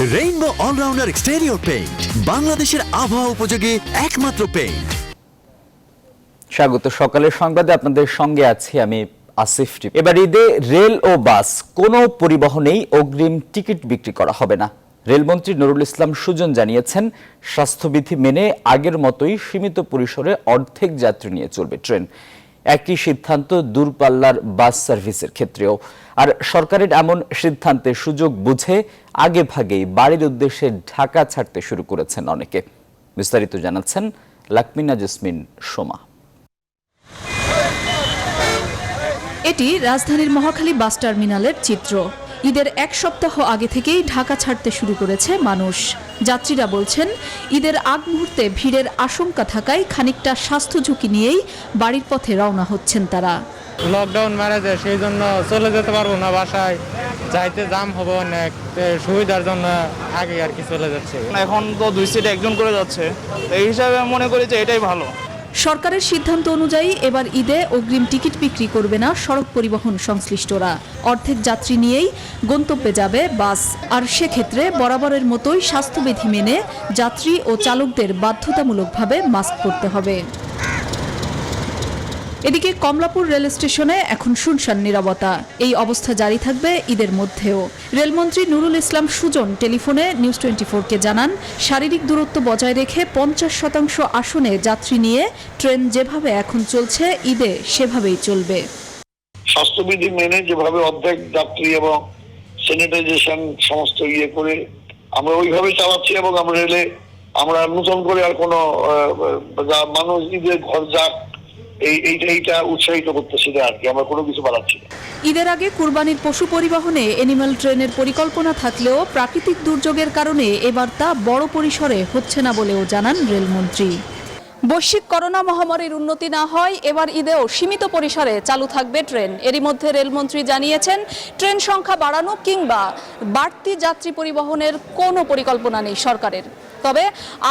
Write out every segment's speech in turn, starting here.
Rainbow allrounder exterior paint, বাংলাদেশের আবহাওয়া উপযোগী একমাত্র পেইন্ট। স্বাগত সকালের সংবাদে আপনাদের সঙ্গে আছি আমি আসিফ। এবার ঈদে রেল ও বাস কোনো পরিবহনেই অগ্রিম টিকিট বিক্রি করা হবে না। রেলমন্ত্রী নুরুল ইসলাম সুজন জানিয়েছেন, স্বাস্থ্যবিধি মেনে আগের মতোই সীমিত পরিসরে অর্ধেক যাত্রী নিয়ে চলবে ট্রেন। একই সিদ্ধান্ত দূরপাল্লার বাস সার্ভিসের ক্ষেত্রেও। আর সরকারের এমন সিদ্ধান্তের সুযোগ বুঝে আগে ভাগেই বাড়ির উদ্দেশ্যে ঢাকা ছাড়তে শুরু করেছেন অনেকে। বিস্তারিত জানাচ্ছেন লাকমিনা জেসমিন সোমা। এটি রাজধানীর মহাখালী বাস টার্মিনালের চিত্র। ঈদের এক সপ্তাহ আগে থেকেই ঢাকা ছাড়তে শুরু করেছে মানুষ। যাত্রীরা বলছেন, ঈদের আগ মুহূর্তে ভিড়ের আশঙ্কা থাকায় খানিকটা স্বাস্থ্য ঝুঁকি নিয়েই বাড়ির পথে রওনা হচ্ছেন তারা। লকডাউন মারা যায়, সেই জন্য চলে যেতে পারবো না বাসায়, যাইতে জাম হবে অনেক, সুবিধার জন্য আগে আর কি চলে যাচ্ছে। এখন তো 2 সিটে একজন করে যাচ্ছে, এই হিসাবে মনে করি যে এটাই ভালো। সরকারের সিদ্ধান্ত অনুযায়ী এবার ঈদে অগ্রিম টিকিট বিক্রি করবে না সড়ক পরিবহন সংশ্লিষ্টরা। অর্ধেক যাত্রী নিয়েই গন্তব্যে যাবে বাস। আর সেক্ষেত্রে বরাবরের মতোই স্বাস্থ্যবিধি মেনে যাত্রী ও চালকদের বাধ্যতামূলকভাবে মাস্ক পরতে হবে। এদিকে কমলাপুর রেল স্টেশনে এখন শুনশান নীরবতা। এই অবস্থা জারি থাকবে ঈদের মধ্যেও। রেলমন্ত্রী নুরুল ইসলাম সুজন টেলিফোনে নিউজ 24-কে জানান, শারীরিক দূরত্ব বজায় রেখে 50% আসনে যাত্রী নিয়ে ট্রেন যেভাবে এখন চলছে ঈদে সেভাবেই চলবে। স্বাস্থ্যবিধি মেনে যেভাবে অর্ধেক যাত্রী এবং স্যানিটাইজেশন সমস্ত করে আমরা ওইভাবে চালাচ্ছি, এবং আমরা নতুন করে আর কোনো মানুষ ঈদের ঘর যাক এইটা উৎসাহিত করতেছি না আর কি, আমরা কোনো কিছু বাড়াচ্ছি না। ঈদের আগে কুরবানির পশু পরিবহনে এনিম্যাল ট্রেনের পরিকল্পনা থাকলেও প্রাকৃতিক দুর্যোগের কারণে এবার তা বড় পরিসরে হচ্ছে না বলেও জানান রেলমন্ত্রী। বৈশ্বিক করোনা মহামারীর উন্নতি না হয় এবার ঈদেও সীমিত পরিসরে চালু থাকবে ট্রেন। এরই মধ্যে রেলমন্ত্রী জানিয়েছেন, ট্রেন সংখ্যা বাড়ানো কিংবা বাড়তি যাত্রী পরিবহনের কোনো পরিকল্পনা নেই সরকারের। তবে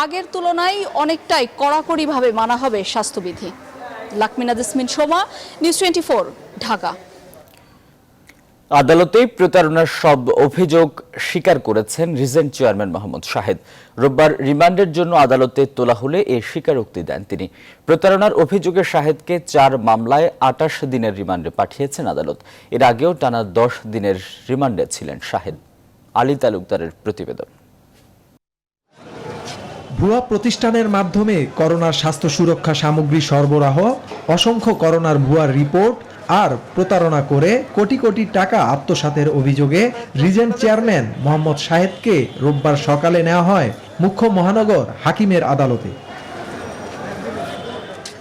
আগের তুলনায় অনেকটাই কড়াকড়িভাবে মানা হবে স্বাস্থ্যবিধি। লাকমিনা জেসমিন সোমা, নিউজ 24, ঢাকা। আদালতে প্রতারণার সব অভিযোগ স্বীকার করেছেন রিজেন্ট চেয়ারম্যান মোহাম্মদ শাহেদ। রোববার রিমান্ডের জন্য আদালতে তোলা হলে এই স্বীকারোক্তি দেন তিনি। প্রতারণার অভিযোগে শাহেদকে 4 মামলায় 28 দিনের রিমান্ডে পাঠিয়েছেন আদালত। এর আগেও টানা 10 দিনের রিমান্ডে ছিলেন শাহেদ। আলী তালুকদারের প্রতিবেদন। ভুয়া প্রতিষ্ঠানের মাধ্যমে করোনার স্বাস্থ্য সুরক্ষা সামগ্রী সরবরাহ, অসংখ্য করোনার ভুয়া রিপোর্ট আর প্রতারণা করে কোটি কোটি টাকা আত্মসাতের অভিযোগে রিজেন্ট চেয়ারম্যান মোহাম্মদ শাহেদকে রোববার সকালে নেওয়া হয় মুখ্য মহানগর হাকিমের আদালতে।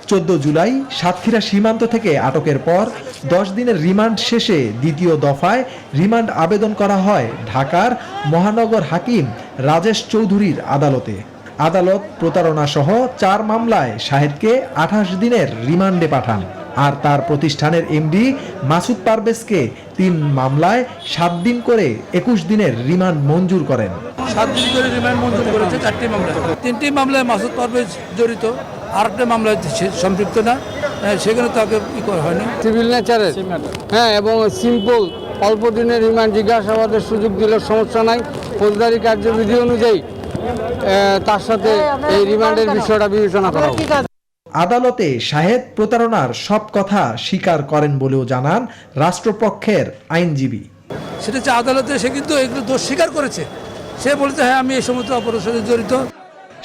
14 জুলাই সাতক্ষীরা সীমান্ত থেকে আটকের পর 10 দিনের রিমান্ড শেষে দ্বিতীয় দফায় রিমান্ড আবেদন করা হয় ঢাকার মহানগর হাকিম রাজেশ চৌধুরীর আদালতে। আদালত প্রতারণা সহ 4 মামলায় শাহেদকে 28 দিনের রিমান্ডে পাঠান। আর তার প্রতিষ্ঠানের এমডি মাসুদ পারভেজকে 3 মামলায় 7 দিন করে 21 দিনের রিমান্ড মঞ্জুর করেন। 7 দিন করে রিমান্ড মঞ্জুর করেছে 4টি মামলায়। 3টি মামলায় মাসুদ পারভেজ জড়িত, আরেকটা মামলায় সম্পৃক্ত না, সেখানে তাকে ই করা হয়নি। সিভিল নেচারের, হ্যাঁ, এবং সিম্পল অল্প দিনের রিমান্ড জিজ্ঞাসাবাদের সুযোগ দিলে সমস্যা নাই। ফৌজদারি কার্যবিধি অনুযায়ী তার সাথে এই রিমান্ডের বিষয়টা বিবেচনা করা হবে। আদালতে শাহেদ প্রতারণার সব কথা স্বীকার করেন বলেও জানান রাষ্ট্রপক্ষের আইনজীবী। সেটা হচ্ছে আদালতে সে কিন্তু এগুলো দোষ স্বীকার করেছে। সে বলেছে, হ্যাঁ, আমি এই সমস্ত অপরাধের সাথে জড়িত।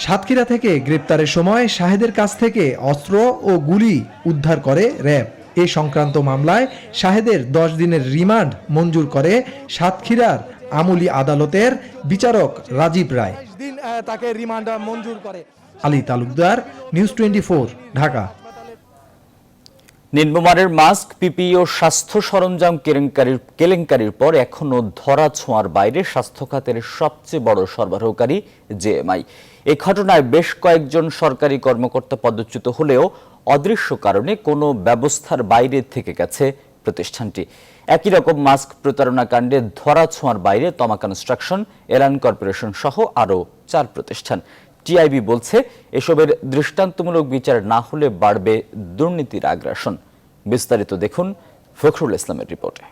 সাতক্ষীরা থেকে গ্রেপ্তারের সময় শাহেদের কাছ থেকে অস্ত্র ও গুলি উদ্ধার করে র্যাব। এ সংক্রান্ত মামলায় শাহেদের 10 দিনের রিমান্ড মঞ্জুর করে সাতক্ষীরার আমলি আদালতের বিচারক রাজীব রায়। তাকে রিমান্ড মঞ্জুর করে। আলী তালুকদার, নিউজ 24, ঢাকা। নিম্নমানের মাস্ক, পিপিই ও স্বাস্থ্য সরঞ্জাম কেলেঙ্কারির পর এখনো ধরা ছোঁয়ার বাইরে স্বাস্থ্য খাতের সবচেয়ে বড় সরবরাহকারী জেএমআই। এই ঘটনায় বেশ কয়েকজন সরকারি কর্মকর্তা পদচ্যুত হলেও অদৃশ্য কারণে কোনো ব্যবস্থার বাইরে থেকে গেছে প্রতিষ্ঠানটি। একই রকম মাস্ক প্রতারণা কাণ্ডে ধরা ছোঁয়ার বাইরে তমা কনস্ট্রাকশন, এলান কর্পোরেশন সহ আরও 4 প্রতিষ্ঠান। টিআইবি বলছে, এসবের দৃষ্টান্তমূলক বিচার না হলে বাড়বে দুর্নীতির আগ্রাসন। বিস্তারিত দেখুন ফখরুল ইসলামের রিপোর্টে।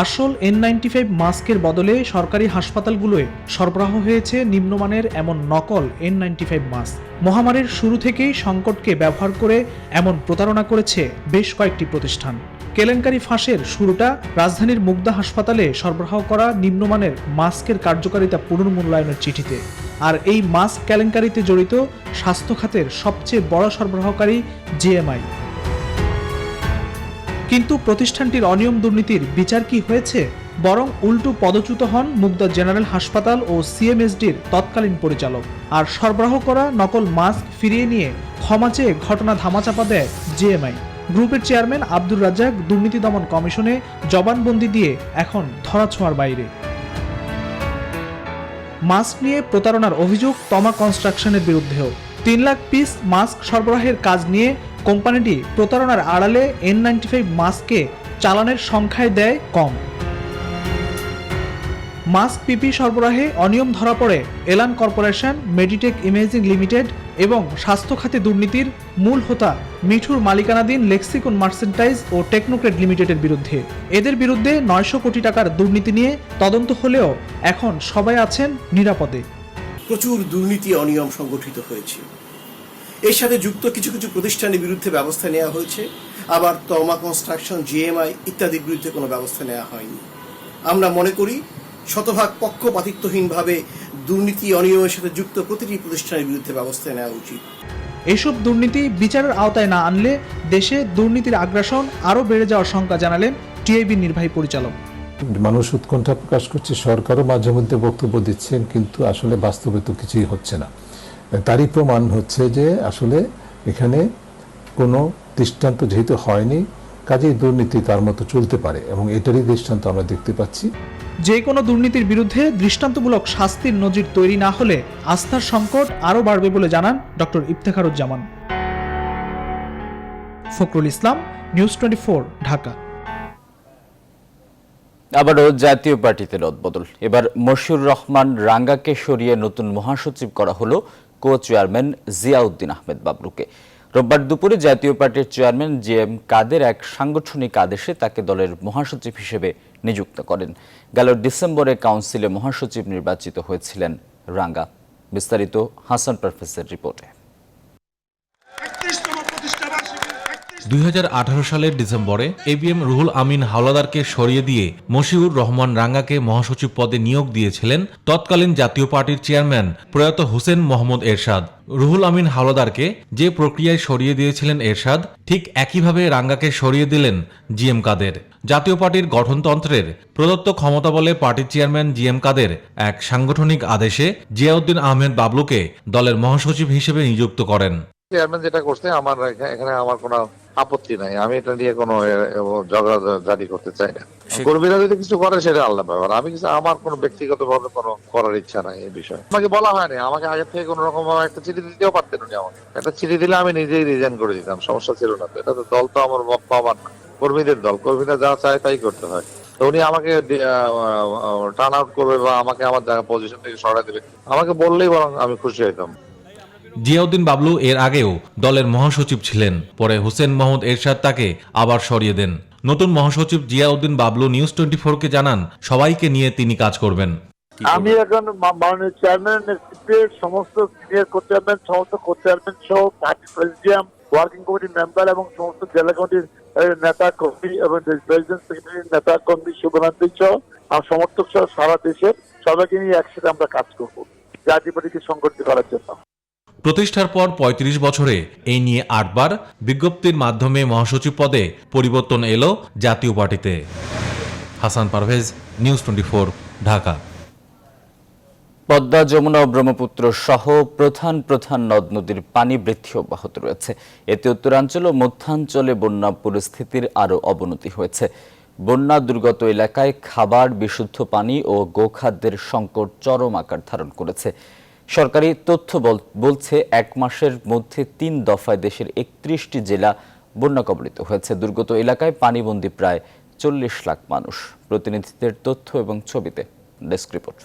আসল N95 মাস্কের বদলে সরকারি হাসপাতালগুলোয় সরবরাহ হয়েছে নিম্নমানের এমন নকল N95 মাস্ক। মহামারীর শুরু থেকেই সংকটকে ব্যবহার করে এমন প্রতারণা করেছে বেশ কয়েকটি প্রতিষ্ঠান। কেলেঙ্কারি ফাঁসের শুরুটা রাজধানীর মুগদা হাসপাতালে সরবরাহ করা নিম্নমানের মাস্কের কার্যকারিতা পুনর্মূল্যায়নের চিঠিতে। আর এই মাস্ক কেলেঙ্কারিতে জড়িত স্বাস্থ্য খাতের সবচেয়ে বড় সরবরাহকারী জিএমআই। কিন্তু প্রতিষ্ঠানটির অনিয়ম দুর্নীতির বিচার কি হয়েছে? বরং উল্টো পদচ্যুত হন মুগদা জেনারেল হাসপাতাল ও সিএমএসডির তৎকালীন পরিচালক। আর সরবরাহ করা নকল মাস্ক ফিরিয়ে নিয়ে ক্ষমা চেয়ে ঘটনা ধামাচাপা দেয় জিএমআই। গ্রুপের চেয়ারম্যান আব্দুর রাজ্জাক দুর্নীতি দমন কমিশনে জবানবন্দি দিয়ে এখন ধরাছোঁয়ার বাইরে। মাস্ক নিয়ে প্রতারণার অভিযোগ তমা কনস্ট্রাকশনের বিরুদ্ধেও। 3 লাখ পিস মাস্ক সরবরাহের কাজ নিয়ে কোম্পানিটি প্রতারণার আড়ালে N95 মাস্ককে চালানের সংখ্যায় দেয় কম। মাস্ক পিপি সরবরাহে অনিয়ম ধরা পড়ে এলান কর্পোরেশন, মেডিটেক ইমেজিং লিমিটেড এবং স্বাস্থ্য খাতে দুর্নীতির মূল হোতা মিঠুর মালিকানাধীন লেক্সিকন মার্চেন্টাইজ ও টেকনোক্রেট লিমিটেডের বিরুদ্ধে। এদের বিরুদ্ধে 900 কোটি টাকার দুর্নীতি নিয়ে তদন্ত হলেও এখন সবাই আছেন নিরাপদে। প্রচুর দুর্নীতি অনিয়ম সংগঠিত হয়েছে। এর সাথে যুক্ত কিছু কিছু প্রতিষ্ঠানের বিরুদ্ধে ব্যবস্থা নেওয়া হয়েছে, আবার তমা কনস্ট্রাকশন, জিএমআই ইত্যাদির বিরুদ্ধে কোনো ব্যবস্থা নেওয়া হয়নি। আমরা মনে করি শতভাগ পক্ষপাতিত্বহীনভাবে দুর্নীতি অনিয়মের সাথে যুক্ত প্রতিটি প্রতিষ্ঠানের বিরুদ্ধে ব্যবস্থা নেওয়া উচিত। এসব দুর্নীতি বিচারের আওতায় না আনলে দেশে দুর্নীতির আগ্রাসন আরও বেড়ে যাওয়ার শঙ্কা জানালেন টিআইবির নির্বাহী পরিচালক। মানুষ উৎকণ্ঠা প্রকাশ করছে, সরকারও মাঝে মধ্যে বক্তব্য দিচ্ছেন, কিন্তু আসলে বাস্তবে তো কিছুই হচ্ছে না। তারই প্রমাণ হচ্ছে যে আসলে এখানে কোনো দৃষ্টান্ত যেহেতু হয়নি, কাজেই দুর্নীতি তার মতো চলতে পারে এবং এটারই দৃষ্টান্ত আমরা দেখতে পাচ্ছি। যে কোনো দুর্নীতির বিরুদ্ধে দৃষ্টান্তমূলক শাস্তির নজির তৈরি না হলে আস্থার সংকট আরও বাড়বে বলে জানান ডক্টর ইফতেখারুজ্জামান। ফখরুল ইসলাম, নিউজ 24, ঢাকা। আবারও জাতীয় পার্টিতে রদবদল। এবার মশিউর রহমান রাঙ্গাকে সরিয়ে নতুন মহাসচিব করা হলো কো চেয়ারম্যান জিয়াউদ্দিন আহমেদ বাবলুকে। রোববার দুপুরে জাতীয় পার্টির চেয়ারম্যান জিএম কাদের এক সাংগঠনিক আদেশে তাকে দলের মহাসচিব হিসেবে নিযুক্ত করেন। গেল ডিসেম্বরে কাউন্সিলে মহাসচিব নির্বাচিত হয়েছিলেন রাঙ্গা। বিস্তারিত হাসান পারভেজের রিপোর্টে। 2018 সালের ডিসেম্বরে এবিএম রুহুল আমিন হাওলাদারকে সরিয়ে দিয়ে মশিউর রহমান রাঙ্গাকে মহাসচিব পদে নিয়োগ দিয়েছিলেন তৎকালীন জাতীয় পার্টির চেয়ারম্যান প্রয়াত হোসেন মোহাম্মদ এরশাদ। রুহুল আমিন হাওলাদারকে যে প্রক্রিয়ায় সরিয়ে দিয়েছিলেন এরশাদ, ঠিক একইভাবে রাঙ্গাকে সরিয়ে দিলেন জিএম কাদের। জাতীয় পার্টির গঠনতন্ত্রের প্রদত্ত ক্ষমতা বলে পার্টির চেয়ারম্যান জিএম কাদের এক সাংগঠনিক আদেশে জিয়াউদ্দিন আহমেদ বাবলুকে দলের মহাসচিব হিসেবে নিযুক্ত করেন। চেয়ারম্যান যেটা করছে আমার এখানে আমার কোনো আপত্তি নাই, আমি এটা নিয়ে কোনো ঝগড়াঝাটি করতে চাই না। কর্মীরা যদি কিছু করে সেটা আলাদা ব্যাপার, আমি কিছু আমার কোনো ব্যক্তিগত ভাবে কোনো করার ইচ্ছা নাই এই বিষয়ে। আমাকে বলা হয়নি, আমাকে আগে থেকে কোন রকম ভাবে একটা চিঠি দিতেও পারতেন উনি। আমাকে একটা চিঠি দিলে আমি নিজেই রিজাইন করে দিতাম, সমস্যা ছিল না। এটা তো দল তো আমার পাবার না, কর্মীদের দল, কর্মীরা যা চায় তাই করতে হয়। তো উনি আমাকে টার্ন আউট করবে বা আমাকে আমার পজিশন থেকে সরাই দেবে, আমাকে বললেই বরং আমি খুশি হইতাম। জিয়াউদ্দিন বাবলু এর আগেও দলের মহাসচিব ছিলেন, পরে হোসেন মোহাম্মদ এরশাদ তাকে আবার সরিয়ে দেন। নতুন মহাসচিব জিয়াউদ্দিন বাবলু নিউজ 24-কে জানান সবাইকে নিয়ে তিনি কাজ করবেন। আমি এখন মাননীয় চেয়ারম্যান নেতৃত্বের সমস্ত সিনিয়র কো চেয়ারম্যান, সমস্ত কো চেয়ারম্যান সহ পার্টি প্রেসিডিয়াম, ওয়ার্কিং কমিটির মেম্বার এবং সমস্ত জেলা কমিটির নেতা কর্মী এবং প্রেসিডেন্ট সেক্রেটারির নেতা কর্মী, শুভরাত্রি সহ আর সমর্থক সহ সারা দেশের সবাইকে নিয়ে একসাথে আমরা কাজ করব জাতীয় পার্টিকে সংগঠিত করার জন্য। প্রতিষ্ঠার পর 35 বছরে এই নিয়ে 8 বার বিজ্ঞপ্তির মাধ্যমে মহাসচিব পদে পরিবর্তন এলো জাতীয় পার্টিতে। হাসান পারভেজ, নিউজ 24, ঢাকা। পদ্মা, যমুনা ও ব্রহ্মপুত্র সহ প্রধান নদ নদীর পানি বৃদ্ধি অব্যাহত রয়েছে। এতে উত্তরাঞ্চল ও মধ্যাঞ্চলে বন্যা পরিস্থিতির আরও অবনতি হয়েছে। বন্যা দুর্গত এলাকায় খাবার, বিশুদ্ধ পানি ও গোখাদ্যের সংকট চরম আকার ধারণ করেছে। সরকারি তথ্য বলছে 1 মাসের মধ্যে 3 দফায় দেশের 31টি জেলা বন্যা কবলিত হয়েছে। দুর্গত এলাকায় পানিবন্দী প্রায় 40 লাখ মানুষ। প্রতিনিধিদের তথ্য এবং ছবিতে ডেস্ক রিপোর্ট।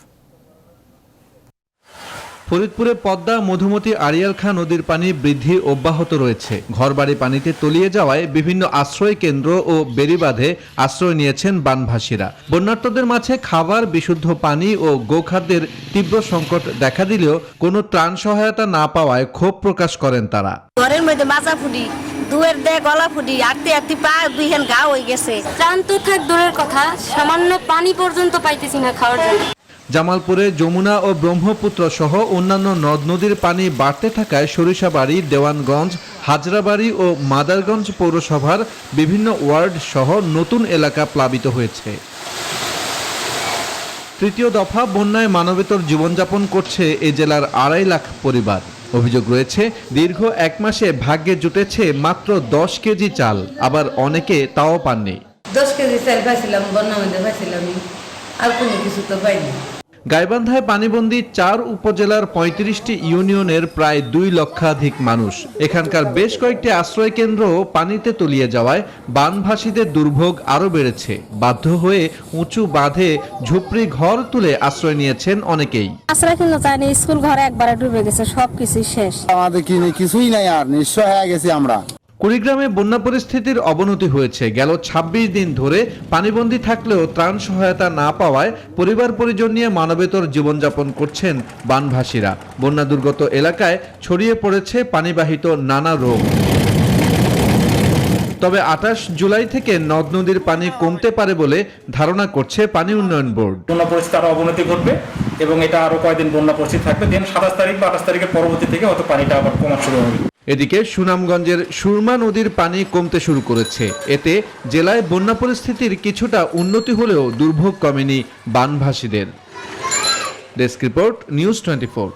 ফরিদপুরে পদ্মা, মধুমতি, আড়িয়াল খাঁ নদীর পানি বৃদ্ধি অব্যাহত রয়েছে। ঘরবাড়ি পানিতে তলিয়ে যাওয়ায় বিভিন্ন আশ্রয় কেন্দ্র ও বেড়িবাঁধে আশ্রয় নিয়েছেন বানভাসীরা। বন্যার্তদের মাঝে খাবার, বিশুদ্ধ পানি ও গোখাদ্যের তীব্র সংকট দেখা দিলেও কোনো ত্রাণ সহায়তা না পাওয়ায় ক্ষোভ প্রকাশ করেন তারা। ঘরের মধ্যে মাজা ফুটি, দুয়ের দেয় গলা ফুটি, আটতে আটতে পা দুইখান গা হয়ে গেছে। ত্রাণ তো থাক দূরের কথা, সামান্য পানি পর্যন্ত পাইতেছি না খাওয়ার জন্য। জামালপুরে যমুনা ও ব্রহ্মপুত্র সহ অন্যান্য নদ নদীর পানি বাড়তে থাকায় সরিষাবাড়ি, দেওয়ানগঞ্জ, হাজরাবাড়ি ও মাদারগঞ্জ পৌরসভার বিভিন্ন ওয়ার্ড সহ নতুন এলাকা প্লাবিত হয়েছে। তৃতীয় দফা বন্যায় মানবেতর জীবনযাপন করছে এ জেলার 2.5 লাখ পরিবার। অভিযোগ রয়েছে, দীর্ঘ 1 মাসে ভাগ্যে জুটেছে মাত্র 10 কেজি চাল, আবার অনেকে তাও পাননি। 10 কেজি চাল পাইছিলাম, বন্যা মধ্যে পাইছিলাম, আর কোনো কিছু তো পাইনি। গাইবান্ধায় পানিবন্দী 4 উপজেলার 35টি ইউনিয়নের প্রায় 2 লক্ষাধিক মানুষ। এখানকার বেশ কয়েকটি আশ্রয় কেন্দ্র পানিতে তলিয়ে যাওয়ায় বানভাসীদের দুর্ভোগ আরও বেড়েছে। বাধ্য হয়ে উঁচু বাঁধে ঝুপড়ি ঘর তুলে আশ্রয় নিয়েছেন অনেকেই। আশ্রয় কেন্দ্র চাইনি, স্কুল ঘরে একবারে ডুবে গেছে, সবকিছু শেষ। আমাদের কিছুই নাই, আর নিশ্চয় হয়ে গেছি আমরা। কুড়িগ্রামে বন্যা পরিস্থিতির অবনতি হয়েছে। গেল 26 দিন ধরে পানিবন্দী থাকলেও ত্রাণ সহায়তা না পাওয়ায় পরিবার পরিজন নিয়ে মানবেতর জীবনযাপন করছেন বানভাসীরা। বন্যা দুর্গত এলাকায় ছড়িয়ে পড়েছে পানিবাহিত নানা রোগ। তবে 28 জুলাই থেকে নদ নদীর পানি কমতে পারে বলে ধারণা করছে পানি উন্নয়ন বোর্ড। বন্যা পরিস্থিতি আরো অবনতি ঘটবে এবং এটা আরো কয়েকদিন বন্যা পরিস্থিতি থাকবে। দেন 27 তারিখ বা 28 তারিখের পরবর্তী থেকে হয়তো পানিটা আবার কমা শুরু হবে। এদিকে সুনামগঞ্জের সুরমা নদীর পানি কমতে শুরু করেছে। এতে জেলায় বন্যা পরিস্থিতির কিছুটা উন্নতি হলেও দুর্ভোগ কমেনি বানভাসীদের। Desk report, news 24।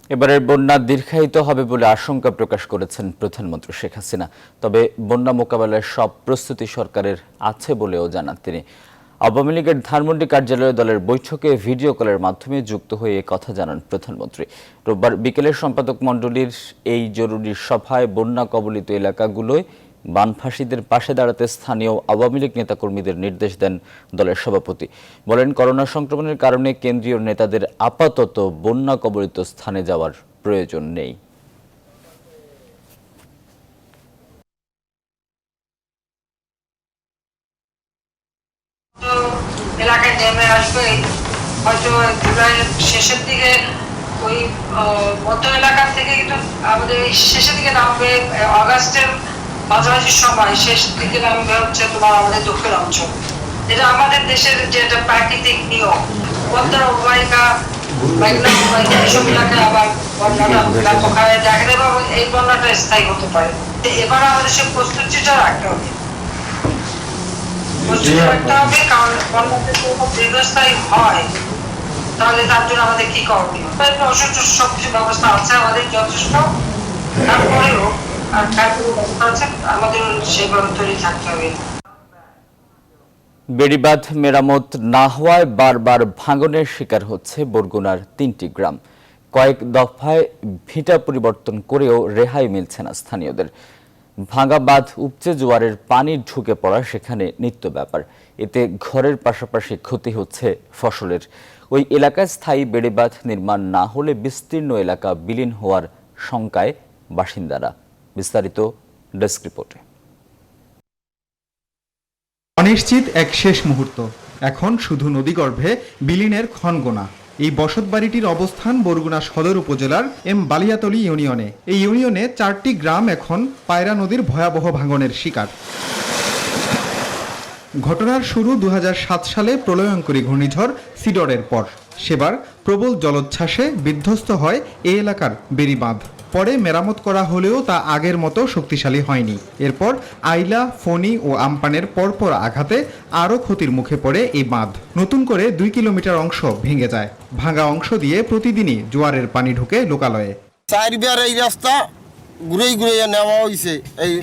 এবারের বন্যা দীর্ঘায়িত হবে বলে আশঙ্কা প্রকাশ করেছেন প্রধানমন্ত্রী শেখ হাসিনা। তবে বন্যা মোকাবেলার সব প্রস্তুতি সরকারের আছে বলেও জানান তিনি। আওয়ামী লীগের ধানমন্ডি কার্যালয়ে দলের বৈঠকে ভিডিও কলের মাধ্যমে যুক্ত হয়ে কথা জানান প্রধানমন্ত্রী। রোববার বিকেলে সম্পাদক মণ্ডলীর এই জরুরি সভায় বন্যা কবলিত এলাকাগুলোয় বানভাসীদের পাশে দাঁড়াতে স্থানীয় আওয়ামী লীগ নেতাকর্মীদের নির্দেশ দেন দলের সভাপতি। বলেন, করোনা সংক্রমণের কারণে কেন্দ্রীয় নেতাদের আপাতত বন্যা কবলিত স্থানে যাওয়ার প্রয়োজন নেই। এলাকায় নেমে আসবে হয়তো জুলাইয়ের শেষের দিকে, ওই মধ্য এলাকা থেকে কিন্তু আমাদের শেষের দিকে নামবে, অগাস্টের মাঝামাঝি সময় শেষ দিকে নামবে হচ্ছে তোমার আমাদের দক্ষিণ অঞ্চল। এটা আমাদের দেশের যে একটা প্রাকৃতিক নিয়ম। পদ্মার অববাহিকা এসব এলাকায় আবার বন্যাটা ব্যাপক হারে দেখা দেবে এবং এই বন্যাটা স্থায়ী হতে পারে। এবার আমাদের সে প্রস্তুতিটা রাখতে হবে, কারণ বন্যাতে দীর্ঘস্থায়ী হয় তাহলে তার জন্য আমাদের কি করণীয়। সবকিছু ব্যবস্থা আছে আমাদের যথেষ্ট, তারপরেও আর ব্যবস্থা আছে, আমাদের সেভাবে তৈরি থাকতে হবে। বেড়িবাঁধ মেরামত না হওয়ায় বারবার ভাঙনের শিকার হচ্ছে বরগুনার 3টি গ্রাম। কয়েক দফায় ভিটা পরিবর্তন করেও রেহাই মিলছে না স্থানীয়দের। ভাঙা বাঁধ উপচে জোয়ারের পানি ঢুকে পড়া সেখানে নিত্য ব্যাপার। এতে ঘরের পাশাপাশি ক্ষতি হচ্ছে ফসলের। ওই এলাকায় স্থায়ী বেড়িবাঁধ নির্মাণ না হলে বিস্তীর্ণ এলাকা বিলীন হওয়ার শঙ্কায় বাসিন্দারা। বিস্তারিত ডেস্ক রিপোর্টে। অনিশ্চিত এক শেষ মুহূর্ত, এখন শুধু নদীগর্ভে বিলীনের ক্ষণগোনা। এই বসতবাড়িটির অবস্থান বরগুনা সদর উপজেলার এম বালিয়াতলী ইউনিয়নে। এই ইউনিয়নে 4টি গ্রাম এখন পায়রা নদীর ভয়াবহ ভাঙনের শিকার। ঘটনার শুরু 2007 সালে প্রলয়ঙ্করী ঘূর্ণিঝড় সিডরের পর। সেবার প্রবল জলোচ্ছ্বাসে বিধ্বস্ত হয় এই এলাকার বেড়িবাঁধ। পরে মেরামত করা হলেও তা আগের মতো শক্তিশালী হয়নি। এরপর আইলা, ফণী ও আমপানের পরপর আঘাতে আরও ক্ষতির মুখে পড়ে এই বাঁধ। নতুন করে 2 কিলোমিটার অংশ ভেঙে যায়। ভাঙা অংশ দিয়ে প্রতিদিনই জোয়ারের পানি ঢুকে লোকালয়ে। 4 বার এই রাস্তা ঘুরে ঘুরে নেওয়া হয়েছে এই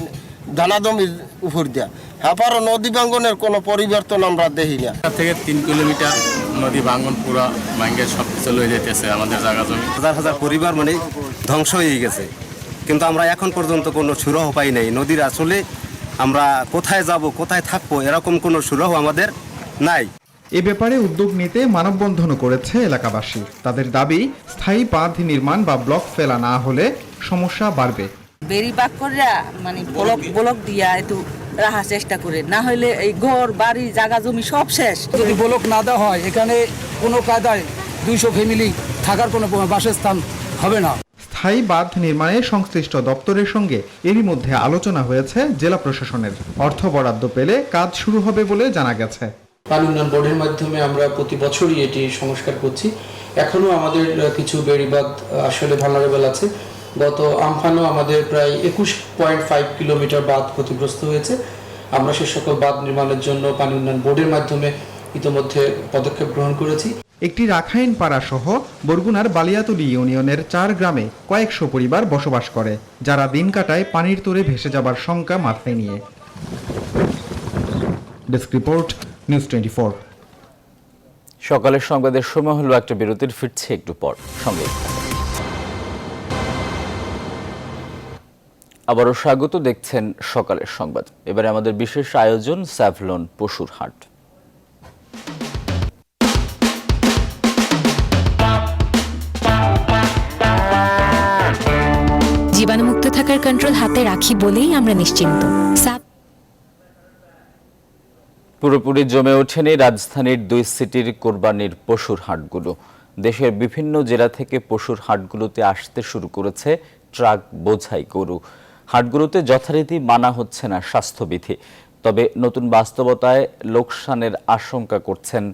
ধানাদমির উপর দিয়া। আবারও নদী ভাঙ্গনের কোনো পরিবর্তন আমরা দেখি না। থেকে 3 কিলোমিটার নদী ভাঙ্গন পুরো ভাঙ্গে সব কিছু লয়ে যেতেছে আমাদের জায়গা জমি। হাজার হাজার পরিবার মানে ধ্বংস হয়ে গেছে, কিন্তু আমরা এখন পর্যন্ত কোনো সুরাহ পাই নাই। নদীর আসলে আমরা কোথায় যাব, কোথায় থাকবো, এরকম কোনো সুরাহ আমাদের নাই। এ ব্যাপারে উদ্যোগ নিতে মানববন্ধনও করেছে এলাকাবাসী। তাদের দাবি, স্থায়ী বাঁধ নির্মাণ বা ব্লক ফেলা না হলে সমস্যা বাড়বে। বেরিবাগ করিয়া মানে ব্লক দিয়া একটু রাখার চেষ্টা করে, না হলে এই ঘর বাড়ি জায়গা জমি সব শেষ। যদি ব্লক না দেওয়া হয় এখানে কোনো কায়দায় 200 ফ্যামিলি থাকার কোনো বাসস্থান হবে না। স্থায়ী বাঁধ নির্মাণে সংশ্লিষ্ট দপ্তরের সঙ্গে এরই মধ্যে আলোচনা হয়েছে জেলা প্রশাসনের। অর্থ বরাদ্দ পেলে কাজ শুরু হবে বলে জানা গেছে। পানি উন্নয়ন বোর্ডের মাধ্যমে আমরা প্রতি বছরই এটি সংস্কার করছি। এখনো আমাদের কিছু বেড়িবাঁধ আসলে ভালনারেবল আছে। গত আমফানও আমাদের প্রায় 21.5 কিলোমিটার বাঁধ ক্ষতিগ্রস্ত হয়েছে। আমরা সে সকল বাঁধ নির্মাণের জন্য পানি উন্নয়ন বোর্ডের মাধ্যমে ইতিমধ্যে পদক্ষেপ গ্রহণ করেছি। একটি রাখাইন পাড়া সহ বরগুনার বালিয়াতুলি ইউনিয়নের 4 গ্রামে কয়েকশো পরিবার বসবাস করে, যারা দিন কাটায় পানির তোরে ভেসে যাবার শঙ্কা মাথায় নিয়ে। Desk report, news 24। সকালের সংবাদের সময় হলো একটা বিরতির, ফিরছে একটু পর, সঙ্গে আবারও স্বাগত। দেখছেন সকালের সংবাদ। এবারে আমাদের বিশেষ আয়োজন স্যাভলন পশুর হাট। জীবাণুমুক্ত থাকার কন্ট্রোল হাতে রাখি বলেই আমরা নিশ্চিন্ত। পুরোপুরি জমে ওঠেনি রাজধানীর 2 সিটির কোরবানির পশুর হাটগুলো। দেশের বিভিন্ন জেলা থেকে পশুর হাটগুলোতে আসতে শুরু করেছে ট্রাক বোঝাই গরু। হাটগুলোতে যথারীতি মানা হচ্ছে না স্বাস্থ্যবিধি। তবে নতুন বাস্তবতায় লোকসানের আশঙ্কা করছেন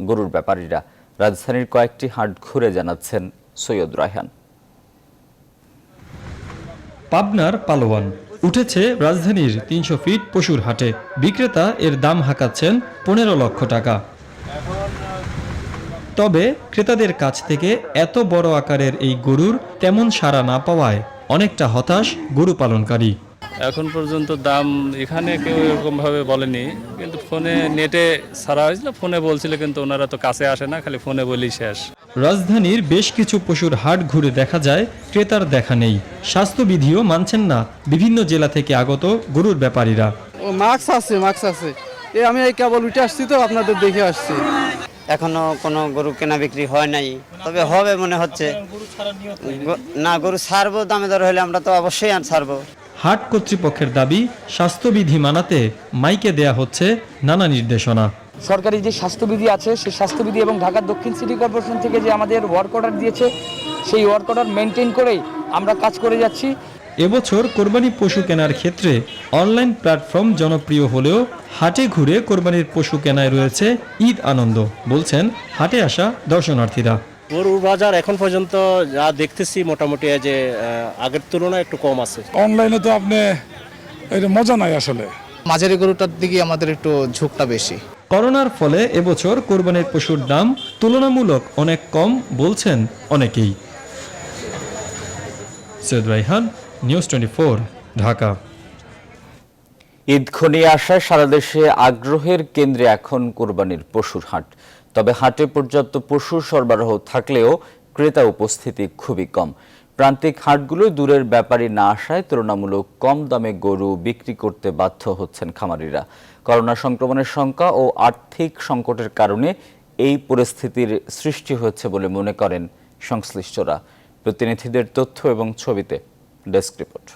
গরুর ব্যাপারীরা। রাজধানীর কয়েকটি হাট ঘুরে জানাচ্ছেন সৈয়দ রায়হান। পাবনার পালোয়ান উঠেছে রাজধানীর 300 ফিট পশুর হাটে। বিক্রেতা এর দাম হাঁকাচ্ছেন 15 লক্ষ টাকা। তবে ক্রেতাদের কাছ থেকে এত বড় আকারের এই গরুর তেমন সাড়া না পাওয়ায় অনেকটা হতাশ গরু পালনকারী। এখন পর্যন্ত দাম এখানে কেউ এরকম ভাবে বলেনি, কিন্তু ফোনে নেটে ছাড়া হয়েছিল, ফোনে বলছিল, কিন্তু ওনারা তো কাছে আসে না, খালি ফোনে বলেই শেষ। রাজধানীর বেশ কিছু পশুর হাট ঘুরে দেখা যায় ক্রেতার দেখা নেই। স্বাস্থ্যবিধিও মানছেন না বিভিন্ন জেলা থেকে আগত গরুর ব্যাপারীরা। মাস্ক আছে আমি এই কেবল উঠে আসছি, তো আপনাদের দেখে আসছি। এখনো কোনো গরু কেনা বিক্রি হয় নাই, তবে হবে মনে হচ্ছে। না, গরু ছাড়বো, দামে দর হলে আমরা তো অবশ্যই ছাড়বো। হাট কর্তৃপক্ষের দাবি স্বাস্থ্যবিধি মানাতে মাইকে দেয়া হচ্ছে নানা নির্দেশনা। সরকারি যে স্বাস্থ্যবিধি আছে সেই স্বাস্থ্যবিধি এবং ঢাকা দক্ষিণ সিটি কর্পোরেশন থেকে যে আমাদের ওয়ার্ক অর্ডার দিয়েছে সেই ওয়ার্ক অর্ডার মেনটেন করেই আমরা কাজ করে যাচ্ছি। এবছর কোরবানি পশু কেনার ক্ষেত্রে অনলাইন প্ল্যাটফর্ম জনপ্রিয় হলেও হাটে ঘুরে কোরবানির পশু কেনায় রয়েছে ঈদ আনন্দ, বলছেন হাটে আসা দর্শনার্থীরা। গরুর বাজার এখন পর্যন্ত যা দেখতেছি মোটামুটি যে আগের তুলনায় একটু কম আছে। অনলাইনে তো আপনি মজা নাই, আসলে মাঝারি গরুটার দিকে আমাদের একটু ঝোঁকটা বেশি। করোনার ফলে এবছর কোরবানির পশুর দাম তুলনামূলক অনেক কম বলছেন অনেকেই। সৈয়দ রায়হান, নিউজ 24, ঢাকা। ঈদ ঘনিয়ে আসায় সারা দেশে আগ্রহের কেন্দ্রে এখন কোরবানির পশুর হাট। তবে হাটে পর্যাপ্ত পশু সরবরাহ থাকলেও ক্রেতা উপস্থিতি খুবই কম। প্রান্তিক হাটগুলোয় দূরের ব্যাপারী না আসায় তুলনামূলক কম দামে গরু বিক্রি করতে বাধ্য হচ্ছেন খামারিরা। করোনা সংক্রমণের শঙ্কা ও আর্থিক সংকটের কারণে এই পরিস্থিতির সৃষ্টি হয়েছে বলে মনে করেন সংশ্লিষ্টরা। প্রতিনিধিদের তথ্য এবং ছবিতে ডেস্ক রিপোর্ট।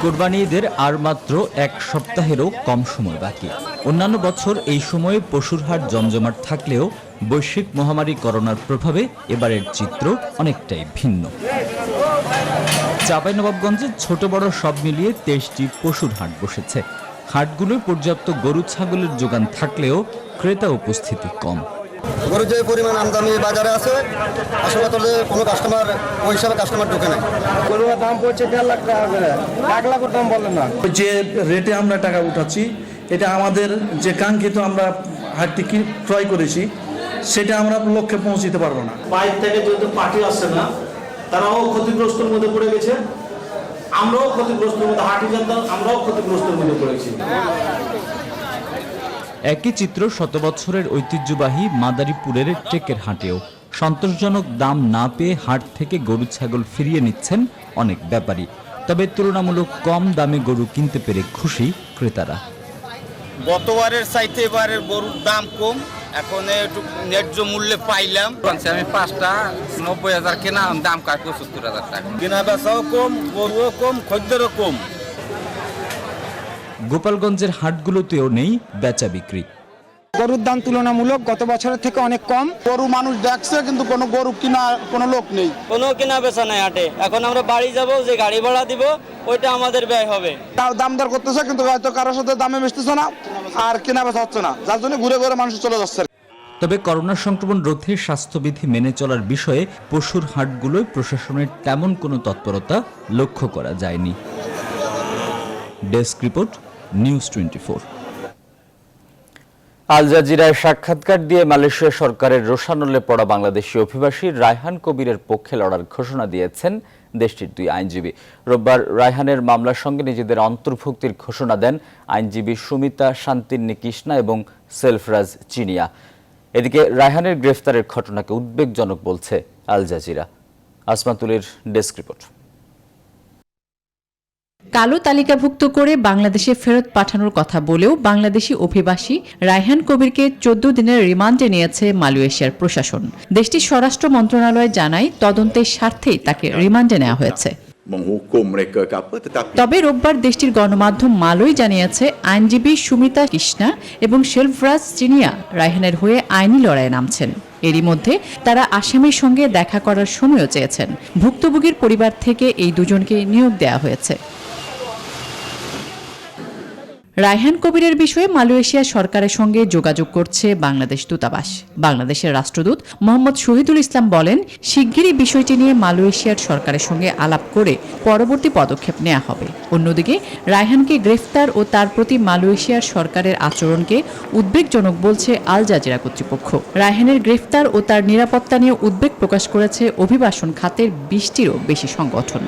কোরবানি ঈদের আর মাত্র 1 সপ্তাহেরও কম সময় বাকি। অন্যান্য বছর এই সময়ে পশুর হাট জমজমাট থাকলেও বৈশ্বিক মহামারী করোনার প্রভাবে এবারের চিত্র অনেকটাই ভিন্ন। চাঁপাইনবাবগঞ্জে ছোট বড় সব মিলিয়ে 23টি পশুর হাট বসেছে। হাটগুলোয় পর্যাপ্ত গরু ছাগলের যোগান থাকলেও ক্রেতা উপস্থিতি কম। গরু যে পরিমাণ আমদানি বাজারে আছে, আসলে তো কোনো কাস্টমার ওই হিসাবে কাস্টমার ঢোকে না। গরুর দাম পড়ছে 1.5 লাখ টাকা করে, 1 লাখের দাম বলেন না। যে রেটে আমরা টাকা উঠাচ্ছি, এটা আমাদের যে কাঙ্ক্ষিত আমরা হাটটি ক্রয় করেছি সেটা আমরা লক্ষ্যে পৌঁছতে পারবো না। বাইরে থেকে যেহেতু পার্টি আসছে না, তারাও ক্ষতিগ্রস্তের মধ্যে পড়ে গেছে, আমরাও ক্ষতিগ্রস্তের মধ্যে, হাটি জনতা আমরাও ক্ষতিগ্রস্তের মধ্যে পড়েছি। একই চিত্র 100 বছরের ঐতিহ্যবাহী মাদারীপুরের টেকের হাটেও। সন্তোষজনক দাম না পেয়ে হাট থেকে গরু ছাগল ফিরিয়ে নিচ্ছেন অনেক ব্যাপারী। তবে তুলনামূলক কম দামে গরু কিনতে পেরে খুশি ক্রেতারা। গতবারের চাইতে এবারের গরুর দাম কম এখন একটু ন্যায্য মূল্যে পাইলাম। আমি 5টা 90,000 কেনা, দাম কাজ 75,000 টাকা। কেনা বেচাও কম, গরুও কম, খদ্দেরও কম। গোপালগঞ্জের হাটগুলোতেও নেই বেচা বিক্রি। গরুর দাম তুলনামূলক গত বছরের থেকে অনেক কম। গরু মানুষ দেখছে কিন্তু কোনো গরু কিনা কোনো লোক নেই, কোনো কেনা বেচা নাই হাটে। এখন আমরা বাড়ি যাব, যে গাড়ি ভাড়া দিব ওইটা আমাদের ব্যয় হবে। তাও দাম দর করতেছে কিন্তু হয়তো কারোর সাথে দামে মিশতেছে না, আর কেনা বেচা হচ্ছে না, যার জন্য ঘুরে ঘুরে মানুষ চলে যাচ্ছে। তবে করোনা সংক্রমণ রোধে স্বাস্থ্যবিধি মেনে চলার বিষয়ে পশুর হাটগুলোয় প্রশাসনের তেমন কোনো তৎপরতা লক্ষ্য করা যায়নি। Desk report, news 24। আল জাজিরায় সাক্ষাৎকার দিয়ে মালয়েশিয়া সরকারের রোষানলে পড়া বাংলাদেশি অভিবাসী রায়হান কবিরের পক্ষে লড়ার ঘোষণা দিয়েছেন দেশটির 2 আইনজীবী। রোববার রায়হানের মামলার সঙ্গে নিজেদের অন্তর্ভুক্তির ঘোষণা দেন আইনজীবী সুমিতা শান্তিন্নি কৃষ্ণা এবং সেলফরাজ চিনিয়া। এদিকে রায়হানের গ্রেফতারের ঘটনাকে উদ্বেগজনক বলছে আল জাজিরা। আসমাতুলের ডেস্ক রিপোর্ট। কালো তালিকাভুক্ত করে বাংলাদেশে ফেরত পাঠানোর কথা বলেও বাংলাদেশি অভিবাসী রায়হান কবিরকে 14 দিনের রিমান্ডে নিয়েছে মালয়েশিয়ার প্রশাসন। দেশটির স্বরাষ্ট্র মন্ত্রণালয় জানায় তদন্তের স্বার্থেই তাকে রিমান্ডে নেওয়া হয়েছে। তবে রোববার দেশটির গণমাধ্যম মালয় জানিয়েছে আইনজীবী সুমিতা কৃষ্ণা এবং শেলফরাজ চিনিয়া রায়হানের হয়ে আইনি লড়াইয়ে নামছেন। এরই মধ্যে তারা আসামির সঙ্গে দেখা করার সময়ও চেয়েছেন। ভুক্তভোগীর পরিবার থেকে এই দুজনকে নিয়োগ দেওয়া হয়েছে। রায়হান কবিরের বিষয়ে মালয়েশিয়া সরকারের সঙ্গে যোগাযোগ করছে বাংলাদেশ দূতাবাস। বাংলাদেশের রাষ্ট্রদূত মোহাম্মদ শহীদুল ইসলাম বলেন, শিগগিরই বিষয়টি নিয়ে মালয়েশিয়ার সরকারের সঙ্গে আলাপ করে পরবর্তী পদক্ষেপ নেওয়া হবে। অন্যদিকে রায়হানকে গ্রেফতার ও তার প্রতি মালয়েশিয়ার সরকারের আচরণকে উদ্বেগজনক বলছে আল জাজিরা কর্তৃপক্ষ। রায়হানের গ্রেফতার ও তার নিরাপত্তা নিয়ে উদ্বেগ প্রকাশ করেছে অভিবাসন খাতের 20টিরও বেশি সংগঠন।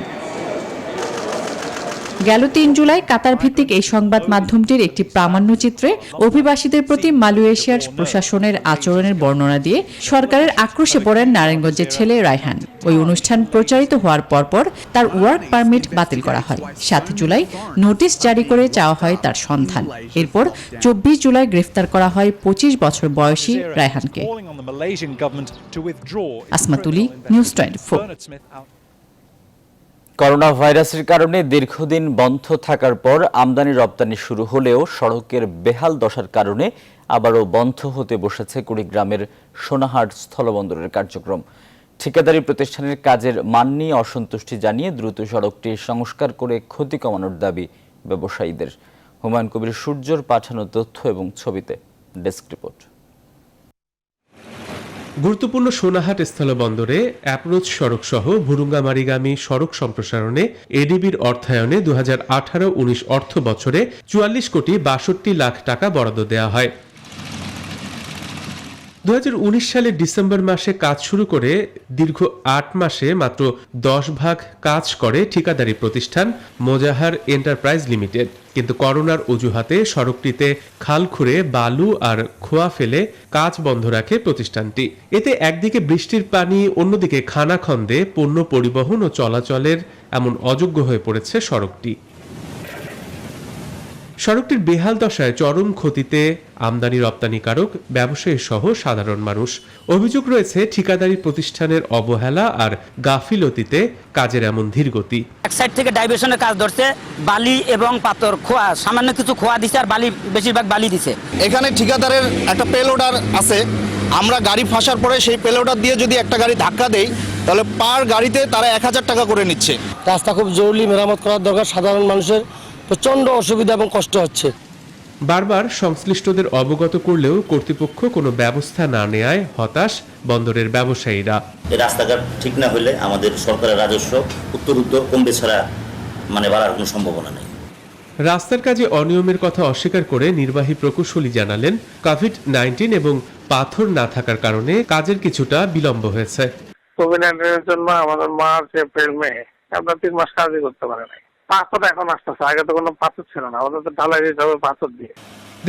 গেল 3 জুলাই কাতার ভিত্তিক এই সংবাদ মাধ্যমটির একটি প্রামাণ্যচিত্রে অভিবাসীদের প্রতি মালয়েশিয়ার প্রশাসনের আচরণের বর্ণনা দিয়ে সরকারের আক্রোশে পড়েন নারায়ণগঞ্জের ছেলে রায়হান। ওই অনুষ্ঠান প্রচারিত হওয়ার পরপর তার ওয়ার্ক পারমিট বাতিল করা হয়। 7 জুলাই নোটিশ জারি করে চাওয়া হয় তার সন্ধান। এরপর 24 জুলাই গ্রেফতার করা হয় 25 বছর বয়সী রায়হানকে। আসমাতুলি, নিউজ 24। করোনা ভাইরাসের কারণে দীর্ঘদিন বন্ধ থাকার পর আমদানি রপ্তানি শুরু হলেও সড়কের বেহাল দশার কারণে আবারও বন্ধ হতে বসেছে কুড়িগ্রামের সোনাহাট স্থলবন্দরের কার্যক্রম। ঠিকাদারি প্রতিষ্ঠানের কাজের মান নিয়ে অসন্তুষ্টি জানিয়ে দ্রুত সড়কটি সংস্কার করে ক্ষতি কমানোর দাবি ব্যবসায়ীদের। হুমায়ুন কবির সূর্যর পাঠানো তথ্য এবং ছবিতে ডেস্ক রিপোর্ট। গুরুত্বপূর্ণ সোনাহাট স্থলবন্দরে অ্যাপ্রোচ সড়ক সহ ভুরুঙ্গামারিগামী সড়ক সম্প্রসারণে এডিবির অর্থায়নে 2018-19 অর্থ বছরে 44 কোটি 62 লাখ টাকা বরাদ্দ দেওয়া হয়। 2019 সালের ডিসেম্বর মাসে কাজ শুরু করে দীর্ঘ 8 মাসে মাত্র 10 ভাগ কাজ করে ঠিকাদারি প্রতিষ্ঠান মোজাহার এন্টারপ্রাইজ লিমিটেড। কিন্তু করোনার অজুহাতে সড়কটিতে খাল খুঁড়ে বালু আর খোয়া ফেলে কাজ বন্ধ রাখে প্রতিষ্ঠানটি। এতে একদিকে বৃষ্টির পানি, অন্যদিকে খানাখন্দে পণ্য পরিবহন ও চলাচলের এমন অযোগ্য হয়ে পড়েছে সড়কটি। সড়কটির বেহাল দশায় চরম ক্ষতিতে আমদানি রপ্তানিকারক, ব্যবসায়ী সহ সাধারণ মানুষ। অভিযোগ রয়েছে ঠিকাদারি প্রতিষ্ঠানের অবহেলা আর গাফিলতিতে কাজের এমন ধীরগতি। এক সাইড থেকে ডাইভারশনের কাজ ধরছে, বালি এবং পাথর খোয়া, সামান্য কিছু খোয়া দিছে আর বালি, বেশিরভাগ বালি দিছে। এখানে ঠিকাদারের একটা পেলোডার আছে, আমরা গাড়ি ফাঁসার পরে সেই পেলোডার দিয়ে যদি একটা গাড়ি ধাক্কা দেই তাহলে পার গাড়িতে তারা 1000 টাকা করে নিচ্ছে। রাস্তা খুব জরুরি মেরামত করার দরকার, সাধারণ মানুষের প্রচন্ড অসুবিধা এবং কষ্ট হচ্ছে। বারবার সংশ্লিষ্টদের অবগত করলেও কর্তৃপক্ষ কোনো ব্যবস্থা না নেয়ায় হতাশ বন্দরের ব্যবসায়ীরা। রাস্তাঘাট ঠিক না হলে আমাদের সরকারের রাজস্ব উত্তরোত্তর কমবে ছাড়া বাড়ার কোনো সম্ভাবনা নেই। রাস্তার কাজে অনিয়মের কথা অস্বীকার করে নির্বাহী প্রকৌশলী জানালেন, কোভিড-19 এবং পাথর না থাকার কারণে কাজের কিছুটা বিলম্ব হয়েছে। কোভিড-19 জন্য আমাদের মার্চ, এপ্রিল, মে আমরা 3 মাস কাজই করতে পারি নাই। পাথর এখন আসতেছে, আগে তো কোনো পাথর ছিল না, ওদের তো ঢালাই দিতে হবে পাথর দিয়ে।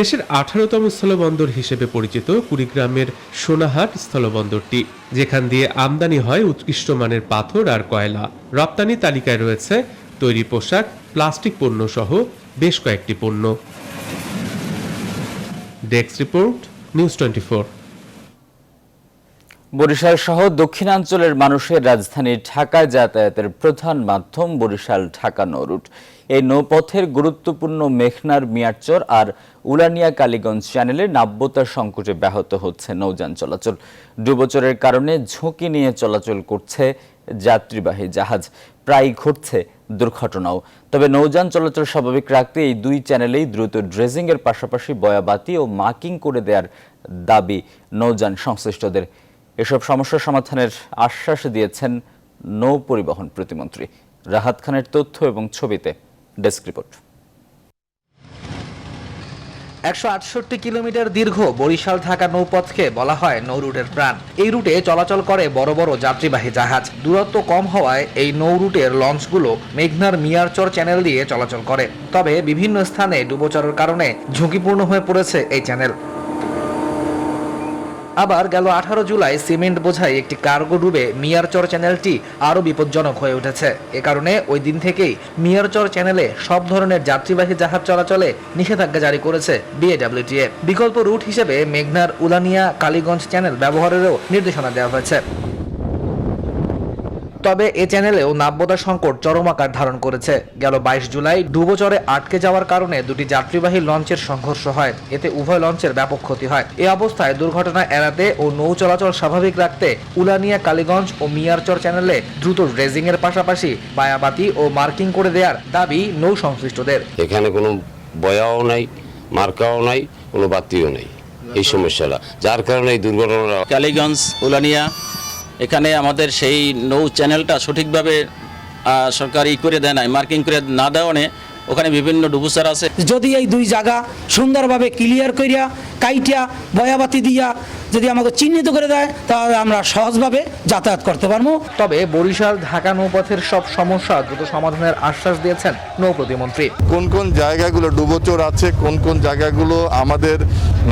দেশের 18তম স্থলবন্দর হিসেবে পরিচিত কুড়িগ্রামের সোনাহাট স্থলবন্দরটি, যেখান দিয়ে আমদানি হয় উৎকৃষ্ট মানের পাথর আর কয়লা। রপ্তানি তালিকায় রয়েছে তৈরি পোশাক, প্লাস্টিক পণ্য সহ বেশ কয়েকটি পণ্য। Desk report, news 24। বরিশাল সহ দক্ষিণাঞ্চলের মানুষের রাজধানী ঢাকায় যাতায়াতের প্রধান মাধ্যম বরিশাল ঢাকা নৌরুট। এই নৌপথের গুরুত্বপূর্ণ মেঘনার মিয়ারচর আর উলানিয়া কালীগঞ্জ চ্যানেলে নাব্যতার সংকটে ব্যাহত হচ্ছে নৌযান চলাচল। ডুবোচরের কারণে ঝুঁকি নিয়ে চলাচল করছে যাত্রীবাহী জাহাজ, প্রায় ঘটছে দুর্ঘটনাও। তবে নৌযান চলাচল স্বাভাবিক রাখতে এই দুই চ্যানেলেই দ্রুত ড্রেজিংয়ের পাশাপাশি বয়াবাতি ও মার্কিং করে দেওয়ার দাবি নৌযান সংশ্লিষ্টদের। এসব সমস্যার সমাধানের আশ্বাস দিয়েছেন নৌ পরিবহন প্রতিমন্ত্রী। রাহাত খানের তথ্য এবং ছবিতে ডেস্ক রিপোর্ট। 168 কিলোমিটার দীর্ঘ বরিশাল ঢাকা নৌপথকে বলা হয় নৌরুটের প্রাণ। এই রুটে চলাচল করে বড় বড় যাত্রীবাহী জাহাজ। দূরত্ব কম হওয়ায় এই নৌরুটের লঞ্চগুলো মেঘনার মিয়ারচর চ্যানেল দিয়ে চলাচল করে। তবে বিভিন্ন স্থানে ডুবোচরের কারণে ঝুঁকিপূর্ণ হয়ে পড়েছে এই চ্যানেল। আবার গেল 18 জুলাই সিমেন্ট বোঝাই একটি কার্গো ডুবে মিয়ারচর চ্যানেলটি আরও বিপজ্জনক হয়ে উঠেছে। এ কারণে ওই দিন থেকেই মিয়ারচর চ্যানেলে সব ধরনের যাত্রীবাহী জাহাজ চলাচলে নিষেধাজ্ঞা জারি করেছে BAWTA। বিকল্প রুট হিসেবে মেঘনার উলানিয়া কালীগঞ্জ চ্যানেল ব্যবহারেরও নির্দেশনা দেওয়া হয়েছে। তবে এ চ্যানেলেও নাব্যতা সংকট চরম আকার ধারণ করেছে। গেল 22 জুলাই ডুবোচরে আটকে যাওয়ার কারণে দুটি যাত্রীবাহী লঞ্চের সংঘর্ষ হয়। এতে উভয় লঞ্চের ব্যাপক ক্ষতি হয়। এ অবস্থায় দুর্ঘটনা এড়াতে ও নৌ চলাচল স্বাভাবিক রাখতে উলানিয়া কালীগঞ্জ ও মিয়ারচর চ্যানেলে দ্রুত ড্রেজিং এর পাশাপাশি বায়াবাতি ও মার্কিং করে দেওয়ার দাবি নৌ সংশ্লিষ্টদের। এখানে কোনো বয়াও নাই, মার্কাও নাই, কোনো বাতিও নেই, এই সমস্যাটা যার কারণে এই দুর্ঘটনা। কালীগঞ্জ উলানিয়া এখানে আমাদের সেই নৌ চ্যানেলটা সঠিকভাবে সরকার করে দেয় নাই, মার্কিং করে না দেওয়ানে ওখানে বিভিন্ন ডুবুসার আছে। যদি এই দুই জায়গা সুন্দরভাবে ক্লিয়ার করিয়া কাইটিয়া বয়াবাতি দিয়া যদি আমাকে চিহ্নিত করে দেয় তাহলে আমরা সহজভাবে যাতায়াত করতে পারবো। তবে বরিশাল ঢাকা নৌপথের সব সমস্যা দ্রুত সমাধানের আশ্বাস দিয়েছেন নৌ প্রতিমন্ত্রী। কোন কোন জায়গাগুলো ডুবোচর আছে, কোন কোন জায়গাগুলো আমাদের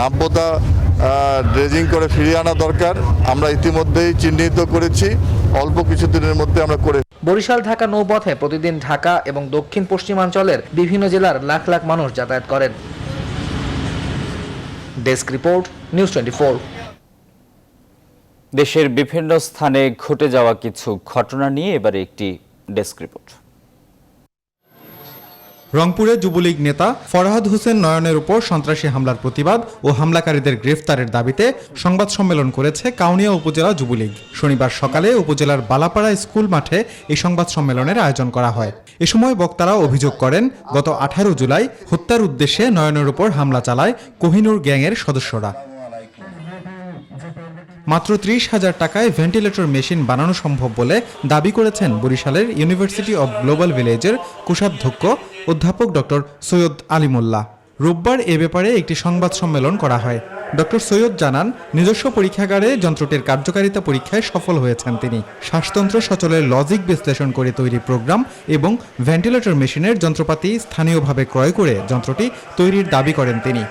নাব্যতা ড্রেজিং করে ফিরিয়ে আনা দরকার, আমরা ইতিমধ্যেই চিহ্নিত করেছি। অল্প কিছুদিনের মধ্যে আমরা করে। বরিশাল ঢাকা নৌপথে প্রতিদিন ঢাকা এবং দক্ষিণ পশ্চিমাঞ্চলের বিভিন্ন জেলার লাখ লাখ মানুষ যাতায়াত করেন। Desk report, news 24। দেশের বিভিন্ন স্থানে ঘটে যাওয়া কিছু ঘটনা নিয়ে এবারে একটি ডেস্ক রিপোর্ট। রংপুরে যুবলীগ নেতা ফরহাদ হোসেন নয়নের উপর সন্ত্রাসী হামলার প্রতিবাদ ও হামলাকারীদের গ্রেফতারের দাবিতে সংবাদ সম্মেলন করেছে কাউনিয়া উপজেলা যুবলীগ। শনিবার সকালে উপজেলার বালাপাড়া স্কুল মাঠে এই সংবাদ সম্মেলনের আয়োজন করা হয়। এ সময় বক্তারা অভিযোগ করেন, গত 18 জুলাই হত্যার উদ্দেশ্যে নয়নের উপর হামলা চালায় কোহিনুর গ্যাংয়ের সদস্যরা। মাত্র 30,000 টাকায় ভেন্টিলেটর মেশিন বানানো সম্ভব বলে দাবি করেছেন বরিশালের ইউনিভার্সিটি অব গ্লোবাল ভিলেজের কোষাধ্যক্ষ অধ্যাপক ডক্টর সৈয়দ আলিমুল্লাহ। রোববার এ ব্যাপারে একটি সংবাদ সম্মেলন করা হয়। ডক্টর সৈয়দ জানান, নিজস্ব পরীক্ষাগারে যন্ত্রটির কার্যকারিতা পরীক্ষায় সফল হয়েছেন তিনি। শ্বাসতন্ত্র সচলের লজিক বিশ্লেষণ করে তৈরি প্রোগ্রাম এবং ভেন্টিলেটর মেশিনের যন্ত্রপাতি স্থানীয়ভাবে ক্রয় করে যন্ত্রটি তৈরির দাবি করেন তিনি।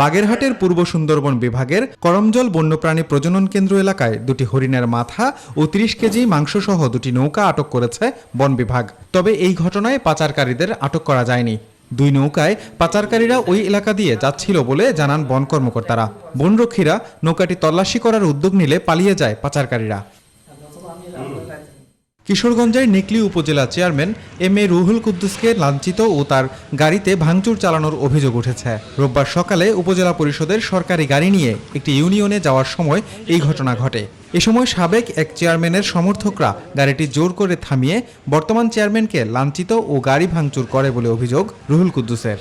বাগেরহাটের পূর্ব সুন্দরবন বিভাগের করমজল বন্যপ্রাণী প্রজনন কেন্দ্র এলাকায় দুটি হরিণের মাথা ও 30 কেজি মাংসসহ দুটি নৌকা আটক করেছে বন বিভাগ। তবে এই ঘটনায় পাচারকারীদের আটক করা যায়নি। দুই নৌকায় পাচারকারীরা ওই এলাকা দিয়ে যাচ্ছিল বলে জানান বন কর্মকর্তারা। বনরক্ষীরা নৌকাটি তল্লাশি করার উদ্যোগ নিলে পালিয়ে যায় পাচারকারীরা। কিশোরগঞ্জের নিকলি উপজেলা চেয়ারম্যান এম.এ. রুহুল কুদ্দুসকে লাঞ্ছিত ও তার গাড়িতে ভাঙচুর চালানোর অভিযোগ উঠেছে। রোববার সকালে উপজেলা পরিষদের সরকারি গাড়ি নিয়ে একটি ইউনিয়নে যাওয়ার সময় এই ঘটনা ঘটে। এ সময় সাবেক এক চেয়ারম্যানের সমর্থকরা গাড়িটি জোর করে থামিয়ে বর্তমান চেয়ারম্যানকে লাঞ্ছিত ও গাড়ি ভাঙচুর করে বলে অভিযোগ রুহুল কুদ্দুসের।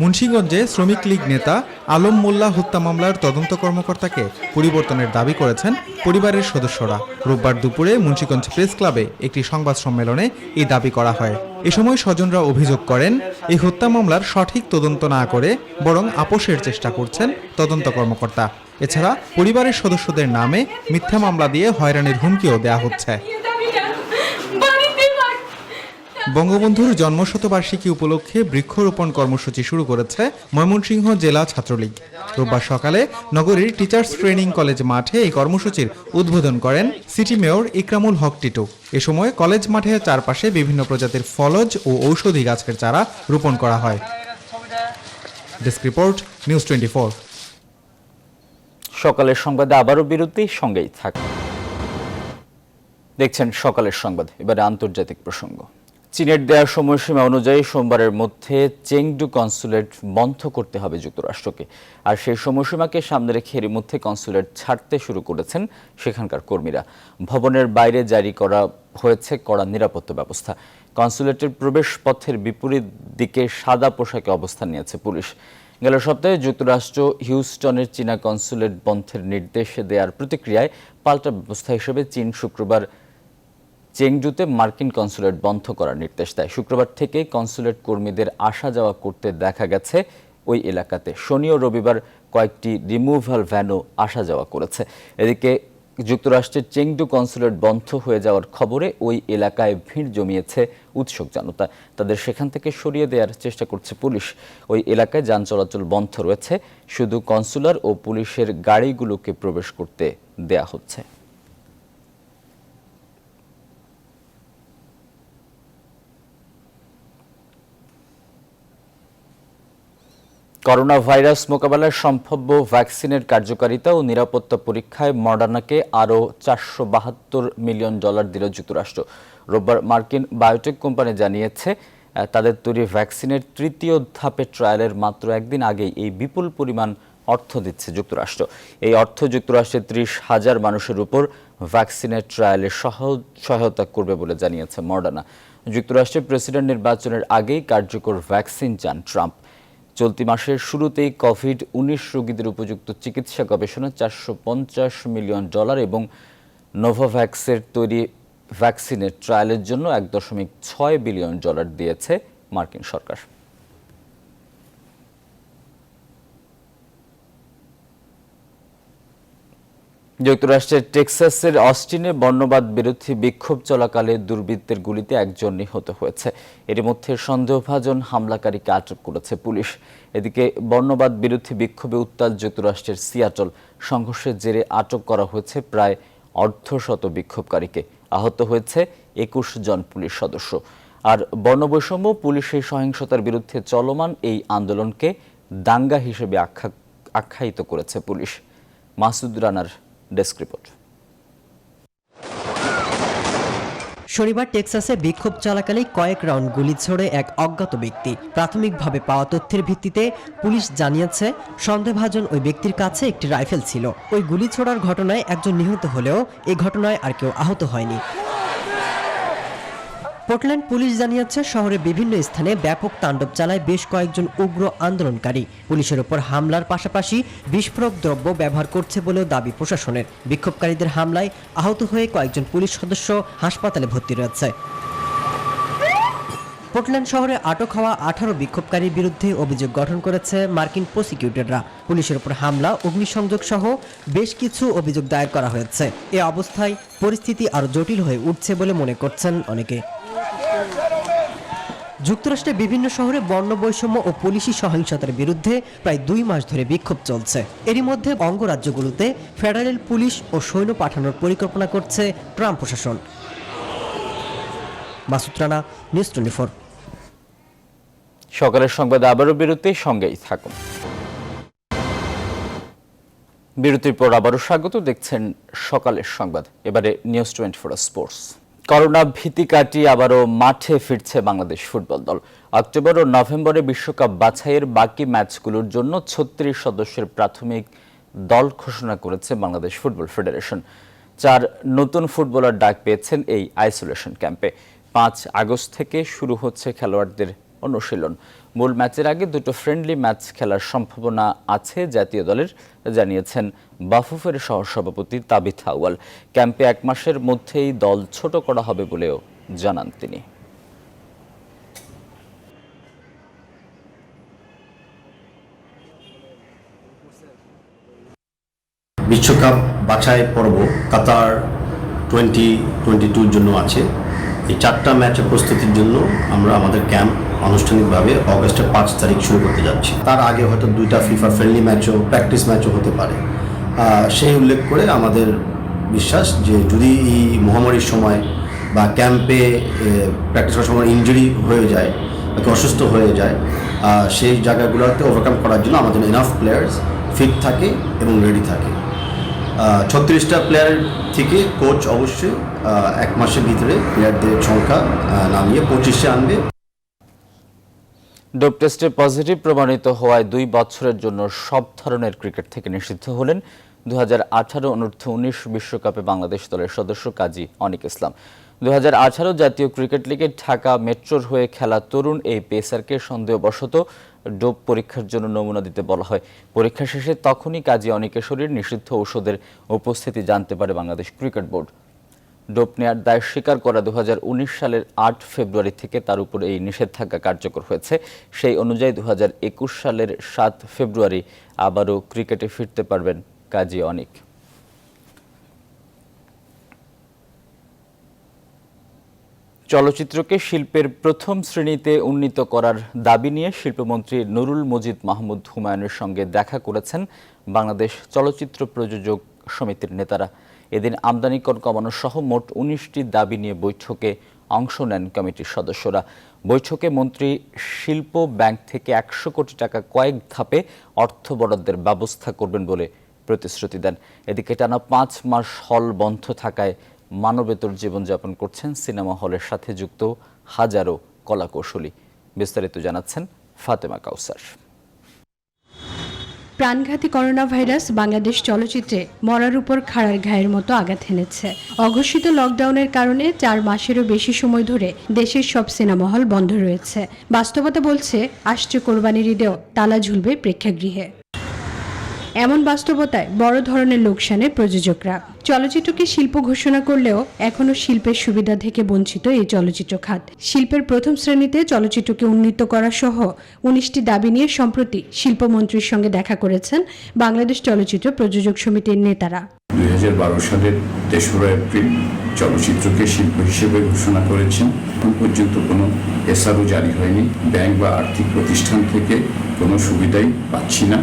মুন্সিগঞ্জে শ্রমিক লীগ নেতা আলম মোল্লা হত্যা মামলার তদন্ত কর্মকর্তাকে পরিবর্তনের দাবি করেছেন পরিবারের সদস্যরা। রোববার দুপুরে মুন্সিগঞ্জ প্রেস ক্লাবে একটি সংবাদ সম্মেলনে এই দাবি করা হয়। এ সময় স্বজনরা অভিযোগ করেন, এই হত্যা মামলার সঠিক তদন্ত না করে বরং আপোষের চেষ্টা করছেন তদন্ত কর্মকর্তা। এছাড়া পরিবারের সদস্যদের নামে মিথ্যা মামলা দিয়ে হয়রানির হুমকিও দেওয়া হচ্ছে। বঙ্গবন্ধুর জন্মশতবার্ষিকী উপলক্ষে বৃক্ষরোপণ কর্মসূচি শুরু করেছে ময়মনসিংহ জেলা ছাত্রলীগ। রোববার সকালে নগরীর টিচার্স ট্রেনিং কলেজ মাঠে এই কর্মসূচির উদ্বোধন করেন সিটি মেয়র ইকরামুল হক টিটু। এ সময় কলেজ মাঠের চারপাশে বিভিন্ন প্রজাতির ফলজ ও ঔষধি গাছের চারা রোপণ করা হয়। Desk report, news 24। সকালের সংবাদে আবারও বিরতি, সঙ্গেই থাকুন। দেখছেন সকালের সংবাদ। এবারে আন্তর্জাতিক প্রসঙ্গ। চীনের দেওয়া সময়সীমা অনুযায়ী সোমবারের মধ্যে চেংডু কনসুলেট বন্ধ করতে হবে যুক্তরাষ্ট্রকে। আর সেই সময়সীমাকে সামনে রেখে এরই মধ্যে কনসুলেট ছাড়তে শুরু করেছেন সেখানকার কর্মীরা। ভবনের বাইরে জারি করা হয়েছে কড়া নিরাপত্তা ব্যবস্থা। কনসুলেটের প্রবেশ পথের বিপরীত দিকে সাদা পোশাকে অবস্থান নিয়েছে পুলিশ। গেল সপ্তাহে যুক্তরাষ্ট্র হিউস্টনের চীনা কনসুলেট বন্ধের নির্দেশ দেওয়ার প্রতিক্রিয়ায় পাল্টা ব্যবস্থা হিসেবে চীন শুক্রবার চেংডুতে মার্কিন কনসুলেট বন্ধ করার নির্দেশ দেয়। শুক্রবার থেকে কনসুলেট কর্মীদের আসা যাওয়া করতে দেখা গেছে ওই এলাকাতে। শনি ও রবিবার কয়েকটি রিমুভাল ভ্যানও আসা যাওয়া করেছে। এদিকে যুক্তরাষ্ট্রের চেংডু কনসুলেট বন্ধ হয়ে যাওয়ার খবরে ওই এলাকায় ভিড় জমিয়েছে উৎসুক জনতা। তাদের সেখান থেকে সরিয়ে দেওয়ার চেষ্টা করছে পুলিশ। ওই এলাকায় যান চলাচল বন্ধ রয়েছে, শুধু কনসুলার ও পুলিশের গাড়িগুলোকে প্রবেশ করতে দেয়া হচ্ছে। করোনা ভাইরাস মোকাবেলায় সম্ভাব্য ভ্যাকসিনের কার্যকারিতা ও নিরাপত্তা পরীক্ষায় মডার্নাকে আরও $472 মিলিয়ন দিল যুক্তরাষ্ট্র। রোববার মার্কিন বায়োটেক কোম্পানি জানিয়েছে তাদের তৈরি ভ্যাকসিনের তৃতীয় ধাপের ট্রায়ালের মাত্র একদিন আগেই এই বিপুল পরিমাণ অর্থ দিচ্ছে যুক্তরাষ্ট্র। এই অর্থ যুক্তরাষ্ট্রের 30,000 মানুষের উপর ভ্যাকসিনের ট্রায়ালে সহায়তা করবে বলে জানিয়েছে মডার্না। যুক্তরাষ্ট্রের প্রেসিডেন্ট নির্বাচনের আগেই কার্যকর ভ্যাকসিন চান ট্রাম্প। চলতি মাসের শুরুতেই কোভিড-19 রোগীদের উপযুক্ত চিকিৎসা গবেষণা $450 মিলিয়ন এবং নোভাভ্যাক্সের তৈরি ভ্যাকসিনের ট্রায়ালের জন্য $1.6 বিলিয়ন দিয়েছে মার্কিন সরকার। যুক্তরাষ্ট্রের টেক্সাসের অস্টিনে বর্ণবাদ বিরোধী বিক্ষোভ চলাকালে দুর্বৃত্তের গুলিতে একজন নিহত হয়েছে। এর মধ্যে সন্দেহভাজন হামলাকারীকে আটক করেছে পুলিশ। এদিকে বর্ণবাদ বিরোধী বিক্ষোভে উত্তাল যুক্তরাষ্ট্রের সিয়াটল। সংঘর্ষের জেরে আটক করা হয়েছে প্রায় 150 বিক্ষোভকারীকে। আহত হয়েছে 21 জন পুলিশ সদস্য। আর বর্ণবৈষম্য পুলিশের সহিংসতার বিরুদ্ধে চলমান এই আন্দোলনকে দাঙ্গা হিসেবে আখ্যায়িত করেছে পুলিশ। মাসুদ রানার ডেস্ক রিপোর্ট। শনিবার টেক্সাসে বিক্ষোভ চলাকালে কয়েক রাউন্ড গুলি ছোড়ে এক অজ্ঞাত ব্যক্তি। প্রাথমিকভাবে পাওয়া তথ্যের ভিত্তিতে পুলিশ জানিয়েছে সন্দেহভাজন ওই ব্যক্তির কাছে একটি রাইফেল ছিল। ওই গুলি ছোড়ার ঘটনায় একজন নিহত হলেও এই ঘটনায় আর কেউ আহত হয়নি। পোর্টল্যান্ড পুলিশ জানিয়েছে শহরে বিভিন্ন স্থানে ব্যাপক তাণ্ডব চালায় বেশ কয়েকজন উগ্র আন্দোলনকারী। পুলিশের ওপর হামলার পাশাপাশি বিস্ফোরক দ্রব্য ব্যবহার করছে বলেও দাবি প্রশাসনের। বিক্ষোভকারীদের হামলায় আহত হয়ে কয়েকজন পুলিশ সদস্য হাসপাতালে ভর্তি রয়েছে। পোর্টল্যান্ড শহরে আটক হওয়া 18 বিক্ষোভকারীর বিরুদ্ধে অভিযোগ গঠন করেছে মার্কিন প্রসিকিউটররা। পুলিশের উপর হামলা, অগ্নিসংযোগ সহ বেশ কিছু অভিযোগ দায়ের করা হয়েছে। এ অবস্থায় পরিস্থিতি আরও জটিল হয়ে উঠছে বলে মনে করছেন অনেকে। যুক্তরাষ্ট্রের বিভিন্ন শহরে বর্ণবৈষম্য ও পুলিশি সহিংসতার বিরুদ্ধে প্রায় 2 মাস ধরে বিক্ষোভ চলছে। এরই মধ্যে অঙ্গরাজ্যগুলোতে ফেডারেল পুলিশ ও সৈন্য পাঠানোর পরিকল্পনা করছে ট্রাম্প প্রশাসন। মাসুদ রানা, নিউজ 24। সকালের সংবাদে আবারও বিরতি, সঙ্গেই থাকুন। বিরতির পর আবারও স্বাগত। দেখছেন সকালের সংবাদ। এবারে নিউজ 24 স্পোর্টস। করোনা ভীতি কাটিয়ে আবারও মাঠে ফিরছে বাংলাদেশ ফুটবল দল। অক্টোবর ও নভেম্বরে বিশ্বকাপ বাছাইয়ের বাকি ম্যাচগুলোর জন্য 36 সদস্যের প্রাথমিক দল ঘোষণা করেছে বাংলাদেশ ফুটবল ফেডারেশন। 4 নতুন ফুটবলার ডাক পেয়েছেন এই আইসোলেশন ক্যাম্পে। 5 আগস্ট থেকে শুরু হচ্ছে খেলোয়াড়দের অনুশীলন। মূল ম্যাচের আগে 2টো ফ্রেন্ডলি ম্যাচ খেলার সম্ভাবনা আছে জাতীয় দলের, জানিয়েছেন বাফুফের সহসভাপতি তাবিথ আউয়াল। ক্যাম্পে 1 মাসের মধ্যেই দল ছোট করা হবে বলেও জানান তিনি। বিশ্বকাপ বাছাই পর্ব কাতার 2022 জন্য আছে। এই 4টা ম্যাচের প্রস্তুতির জন্য আমরা আমাদের ক্যাম্প আনুষ্ঠানিকভাবে অগস্টের 5 তারিখ শুরু করতে যাচ্ছি। তার আগে হয়তো 2টা ফিফা ফ্রেন্ডলি ম্যাচও, প্র্যাকটিস ম্যাচও হতে পারে। সেই উল্লেখ করে আমাদের বিশ্বাস যে যদি এই মহামারীর সময় বা ক্যাম্পে প্র্যাকটিস করার সময় ইনজুরি হয়ে যায় বা অসুস্থ হয়ে যায়, সেই জায়গাগুলোতে ওভারকাম করার জন্য আমাদের এনাফ প্লেয়ার্স ফিট থাকে এবং রেডি থাকে। 36টা প্লেয়ার থেকে কোচ অবশ্যই 1 মাসের ভিতরে প্লেয়ারদের সংখ্যা নামিয়ে 25-এ আনবে। ডোপ টেস্টে পজিটিভ প্রমাণিত হওয়ায় 2 বছরের জন্য সব ধরনের ক্রিকেট থেকে নিষিদ্ধ হলেন 2018 অনূর্ধ্ব-19 বিশ্বকাপে বাংলাদেশ দলের সদস্য কাজী অনিক ইসলাম। 2018 জাতীয় ক্রিকেট লিগে ঢাকা মেট্রোর হয়ে খেলা তরুণ এই পেসারকে সন্দেহবশত ডোপ পরীক্ষার জন্য নমুনা দিতে বলা হয়। পরীক্ষা শেষে তখনই কাজী অনিকের শরীর নিষিদ্ধ ঔষধের উপস্থিতি জানতে পারে বাংলাদেশ ক্রিকেট বোর্ড। ডোপ নেয়ার দায় স্বীকার করা 2019 সালের 8 ফেব্রুয়ারি থেকে তার উপর এই নিষেধাজ্ঞা কার্যকর হয়েছে। সেই অনুযায়ী 2021 সালের 7 ফেব্রুয়ারি আবারও ক্রিকেটে ফিরতে পারবেন কাজী অনিক। চলচ্চিত্রকে শিল্পের প্রথম শ্রেণীতে উন্নীত করার দাবি নিয়ে শিল্পমন্ত্রী নুরুল মজিদ মাহমুদ হুমায়ুনের সঙ্গে দেখা করেছেন বাংলাদেশ চলচ্চিত্র প্রযোজক সমিতির নেতারা। এদিন আমদানি কর কমানো সহ মোট 19টি দাবি নিয়ে বৈঠকে অংশ নেন কমিটির সদস্যরা। বৈঠকে মন্ত্রী শিল্প ব্যাংক থেকে 100 কোটি টাকা কয়েক ধাপে অর্থ বরাদ্দের ব্যবস্থা করবেন বলে প্রতিশ্রুতি দেন। এদিকে টানা 5 মাস হল বন্ধ থাকায় মানবেতর জীবনযাপন করছেন সিনেমা হলের সাথে যুক্ত হাজারো কলাকৌশলী। বিস্তারিত জানাচ্ছেন ফাতেমা কাউসার। প্রাণঘাতী করোনা ভাইরাস বাংলাদেশ চলচ্চিত্রে মরার উপর খাড়ার ঘায়ের মতো আঘাত হেনেছে। অঘোষিত লকডাউনের কারণে 4 মাসেরও বেশি সময় ধরে দেশের সব সিনেমা হল বন্ধ রয়েছে। বাস্তবতা বলছে আসছে কোরবানির ঈদেও তালা ঝুলবে প্রেক্ষাগৃহে। এমন বাস্তবতায় বড় ধরনের লোকসানে প্রযোজকরা। চলচ্চিত্রকে শিল্প ঘোষণা করলেও এখনও শিল্পের সুবিধা থেকে বঞ্চিত এই চলচ্চিত্র খাত। শিল্পের প্রথম শ্রেণীতে চলচ্চিত্রকে উন্নীত করা সহ 19টি দাবি নিয়ে সম্প্রতি শিল্পমন্ত্রীর সঙ্গে দেখা করেছেন বাংলাদেশ চলচ্চিত্র প্রযোজক সমিতির নেতারা। 2012 সালের 3রা এপ্রিল চলচ্চিত্রকে শিল্প হিসেবে ঘোষণা করেছেন। এখন পর্যন্ত কোনো এসআরও জারি হয়নি। ব্যাংক বা আর্থিক প্রতিষ্ঠান থেকে কোনো সুবিধাই পাচ্ছি না।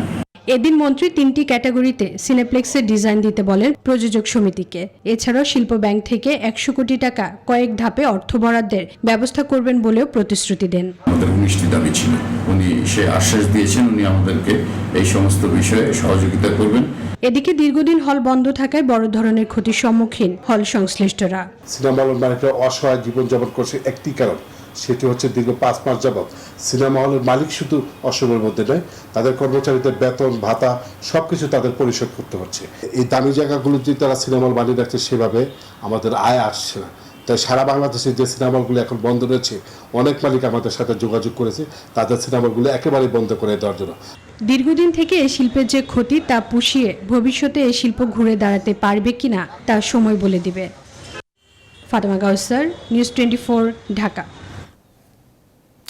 এদিন মন্ত্রী 3টি ক্যাটাগরিতে সিনেপ্লেক্সের ডিজাইন দিতে বলেন প্রযোজক সমিতিকে। এছাড়াও শিল্প ব্যাংক থেকে 100 কোটি টাকা কয়েক ধাপে অর্থ বরাদ্দের ব্যবস্থা করবেন বলেও প্রতিশ্রুতি দেন। আমাদের 19টি দাবি ছিল, উনি সে আশ্বাস দিয়েছেন উনি আমাদেরকে এই সমস্ত বিষয়ে সহযোগিতা করবেন। এদিকে দীর্ঘদিন হল বন্ধ থাকায় বড় ধরনের ক্ষতির সম্মুখীন হল সংশ্লিষ্টরা। সিনেমা হল মালিকরা অসহায় জীবনযাপন করছে একটি কারণ, সেটি হচ্ছে দীর্ঘ 5 মাস যাবৎ সিনেমা হলের মালিক শুধু অসমের মধ্যে নয়, তাদের কর্মচারীদের বেতন ভাতা সবকিছু তাদের পরিশোধ করতে হচ্ছে। এই দামি জায়গাগুলো যদি তারা সিনেমা হল বানিয়ে রাখছে সেভাবে আমাদের আয় আসছে না। তাই সারা বাংলাদেশে যে সিনেমা হলগুলো এখন বন্ধ রয়েছে, অনেক মালিক আমাদের সাথে যোগাযোগ করেছে তাদের সিনেমা হলগুলো একেবারে বন্ধ করে দেওয়ার জন্য। দীর্ঘদিন থেকে এই শিল্পের যে ক্ষতি তা পুষিয়ে ভবিষ্যতে এই শিল্প ঘুরে দাঁড়াতে পারবে কিনা তা সময় বলে দিবে। ফাতেমা কাউসার, নিউজ 24, ঢাকা।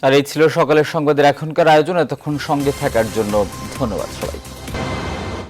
আর এই ছিল সকালের সংবাদের এখনকার আয়োজন। এতক্ষণ সঙ্গে থাকার জন্য ধন্যবাদ সবাই।